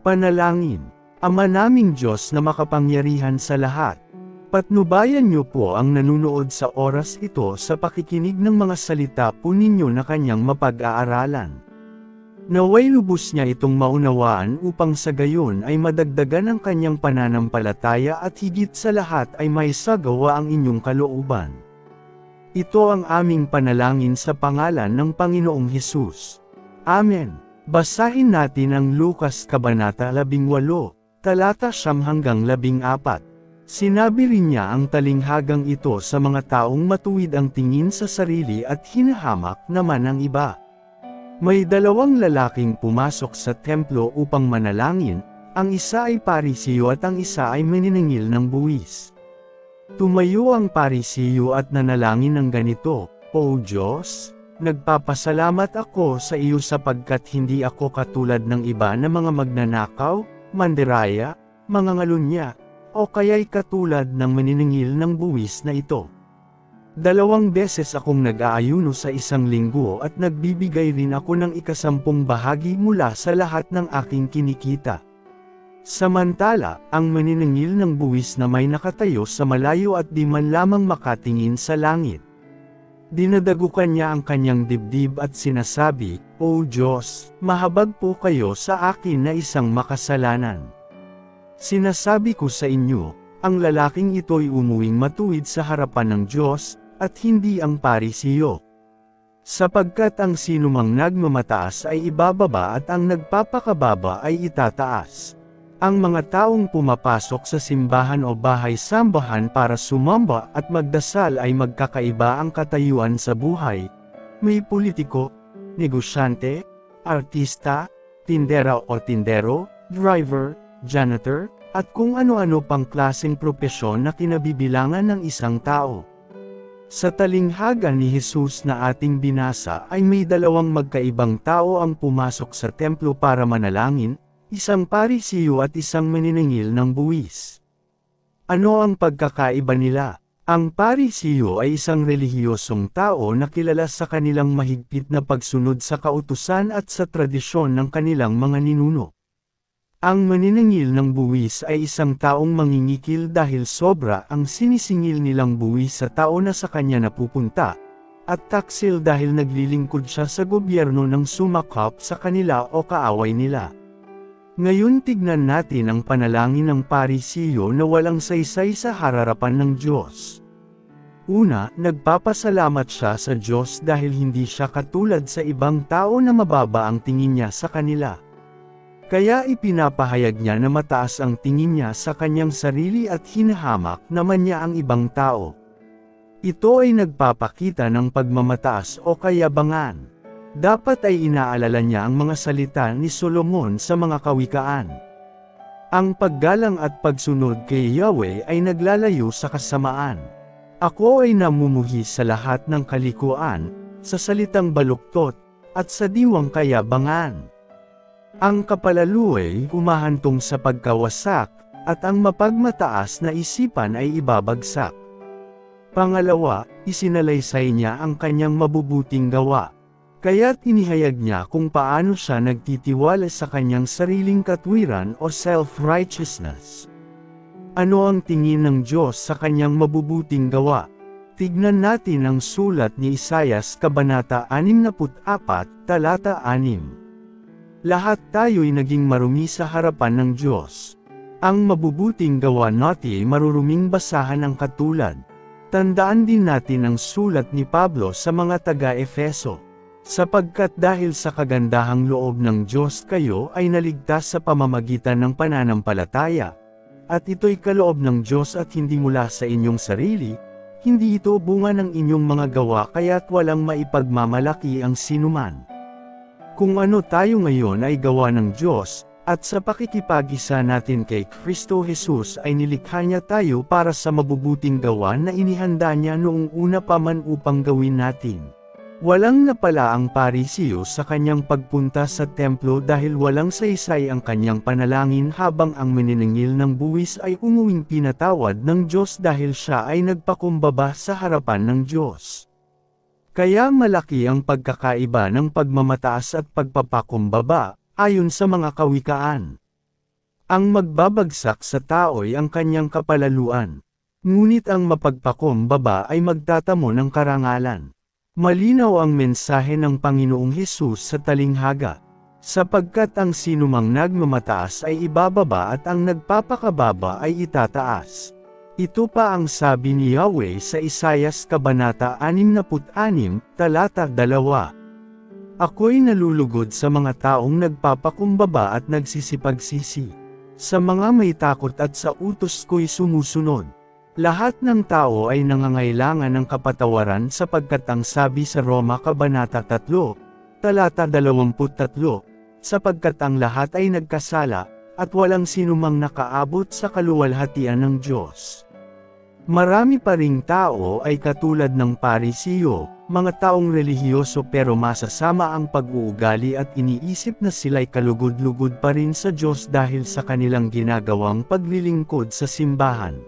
Panalangin. Ama naming Diyos na makapangyarihan sa lahat, patnubayan niyo po ang nanunood sa oras ito sa pakikinig ng mga salita po ninyo na kanyang mapag-aaralan. Naway lubos niya itong maunawaan upang sa gayon ay madagdagan ang kanyang pananampalataya at higit sa lahat ay maisagawa ang inyong kalooban. Ito ang aming panalangin sa pangalan ng Panginoong Hesus. Amen. Basahin natin ang Lucas Kabanata 18. Talata 9 hanggang 14. Sinabi rin niya ang talinghagang ito sa mga taong matuwid ang tingin sa sarili at hinahamak naman ang iba. May dalawang lalaking pumasok sa templo upang manalangin, ang isa ay parisiyo at ang isa ay maniningil ng buwis. Tumayo ang parisiyo at nanalangin ng ganito, "O Diyos, nagpapasalamat ako sa iyo sapagkat hindi ako katulad ng iba na mga magnanakaw, mandiraya, mga ngalunya, o kaya'y katulad ng maniningil ng buwis na ito. 2 beses akong nag-aayuno sa isang linggo at nagbibigay rin ako ng 10 bahagi mula sa lahat ng aking kinikita." Samantala, ang maniningil ng buwis na may nakatayo sa malayo at di man lamang makatingin sa langit. Dinadagukan niya ang kanyang dibdib at sinasabi, "O Diyos, mahabag po kayo sa akin na isang makasalanan. Sinasabi ko sa inyo, ang lalaking ito'y umuwing matuwid sa harapan ng Diyos, at hindi ang parisiyo. Sapagkat ang sinumang nagmamataas ay ibababa at ang nagpapakababa ay itataas. Ang mga taong pumapasok sa simbahan o bahay-sambahan para sumamba at magdasal ay magkakaiba ang katayuan sa buhay. May politiko, negosyante, artista, tindera o tindero, driver, janitor, at kung ano-ano pang klaseng propesyon na kinabibilangan ng isang tao. Sa talinghaga ni Jesus na ating binasa ay may dalawang magkaibang tao ang pumasok sa templo para manalangin, isang parisiyo at isang maniningil ng buwis. Ano ang pagkakaiba nila? Ang parisiyo ay isang relihiyosong tao na kilala sa kanilang mahigpit na pagsunod sa kautusan at sa tradisyon ng kanilang mga ninuno. Ang maniningil ng buwis ay isang taong mangingikil dahil sobra ang sinisingil nilang buwis sa tao na sa kanya napupunta, at taksil dahil naglilingkod siya sa gobyerno ng sumakop sa kanila o kaaway nila. Ngayon tignan natin ang panalangin ng parisiyo na walang saysay sa hararapan ng Diyos. Una, nagpapasalamat siya sa Diyos dahil hindi siya katulad sa ibang tao na mababa ang tingin niya sa kanila. Kaya ipinapahayag niya na mataas ang tingin niya sa kanyang sarili at hinahamak naman niya ang ibang tao. Ito ay nagpapakita ng pagmamataas o kayabangan. Dapat ay inaalala niya ang mga salita ni Solomon sa mga kawikaan. Ang paggalang at pagsunod kay Yahweh ay naglalayo sa kasamaan. Ako ay namumuhi sa lahat ng kalikuan, sa salitang baluktot, at sa diwang kayabangan. Ang kapalaluay humahantong sa pagkawasak, at ang mapagmataas na isipan ay ibabagsak. Pangalawa, isinalaysay niya ang kanyang mabubuting gawa. Kaya't inihayag niya kung paano siya nagtitiwala sa kanyang sariling katwiran o self-righteousness. Ano ang tingin ng Diyos sa kanyang mabubuting gawa? Tignan natin ang sulat ni Isaias Kabanata 64, Talata 6. Lahat tayo'y naging marumi sa harapan ng Diyos. Ang mabubuting gawa natin ay maruruming basahan ang katulad. Tandaan din natin ang sulat ni Pablo sa mga taga-Efeso. Sapagkat dahil sa kagandahang loob ng Diyos kayo ay naligtas sa pamamagitan ng pananampalataya. At ito'y kaloob ng Diyos at hindi mula sa inyong sarili, hindi ito bunga ng inyong mga gawa kaya't walang maipagmamalaki ang sinuman. Kung ano tayo ngayon ay gawa ng Diyos, at sa pakikipag-isa natin kay Kristo Jesus ay nilikha niya tayo para sa mabubuting gawa na inihanda niya noong una pa man upang gawin natin. Walang napala ang parisiyo sa kanyang pagpunta sa templo dahil walang saysay ang kanyang panalangin habang ang maniningil ng buwis ay umuwing pinatawad ng Diyos dahil siya ay nagpakumbaba sa harapan ng Diyos. Kaya malaki ang pagkakaiba ng pagmamataas at pagpapakumbaba, ayon sa mga kawikaan. Ang magbabagsak sa tao'y ang kanyang kapalaluan. Ngunit ang mapagpakumbaba ay magtatamo ng karangalan. Malinaw ang mensahe ng Panginoong Hesus sa talinghaga. Sapagkat ang sinumang nagmamataas ay ibababa at ang nagpapakababa ay itataas. Ito pa ang sabi ni Yahweh sa Isayas Kabanata 66, talata 2. Ako'y nalulugod sa mga taong nagpapakumbaba at nagsisipagsisi. Sa mga may takot at sa utos ko'y sumusunod. Lahat ng tao ay nangangailangan ng kapatawaran sapagkat ang sabi sa Roma Kabanata 3, talata 23, sapagkat ang lahat ay nagkasala, at walang sinumang nakaabot sa kaluwalhatian ng Diyos. Marami pa ring tao ay katulad ng Parisiyo, mga taong relihiyoso pero masasama ang pag-uugali at iniisip na sila'y kalugod-lugod pa rin sa Diyos dahil sa kanilang ginagawang paglilingkod sa simbahan.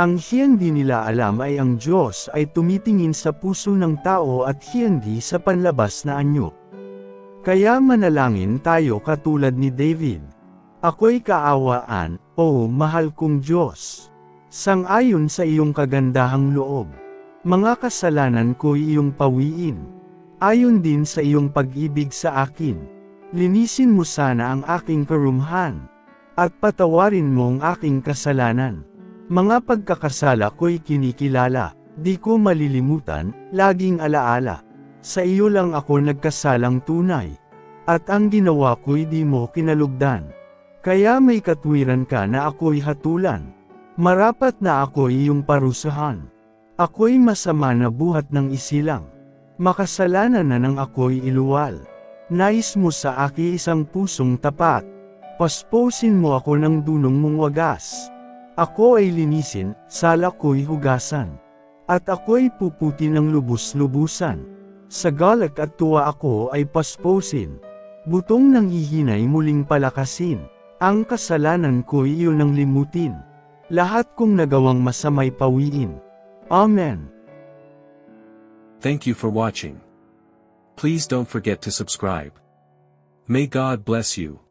Ang hindi nila alam ay ang Diyos ay tumitingin sa puso ng tao at hindi sa panlabas na anyo. Kaya manalangin tayo katulad ni David. Ako'y kaawaan, o mahal kong Diyos. Sang-ayon sa iyong kagandahang loob. Mga kasalanan ko'y iyong pawiin. Ayon din sa iyong pag-ibig sa akin. Linisin mo sana ang aking karumhan. At patawarin mo ang aking kasalanan. Mga pagkakasala ko'y kinikilala. Di ko malilimutan, laging alaala. Sa iyo lang ako nagkasalang tunay. At ang ginawa ko'y di mo kinalugdan. Kaya may katwiran ka na ako'y hatulan. Marapat na ako'y iyong parusahan. Ako'y masama na buhat ng isilang. Makasalanan na nang ako'y iluwal. Nais mo sa aki isang pusong tapat. Pasposin mo ako ng dunong mong wagas. Ako ay linisin, sala ko'y hugasan. At ako'y puputi ng lubos-lubusan. Sa galak at tuwa ako ay pasposin. Butong ng hihinay muling palakasin. Ang kasalanan ko'y iyon ang limutin. Lahat kong nagawang masamay pawiin. Amen. Thank you for watching. Please don't forget to subscribe. May God bless you.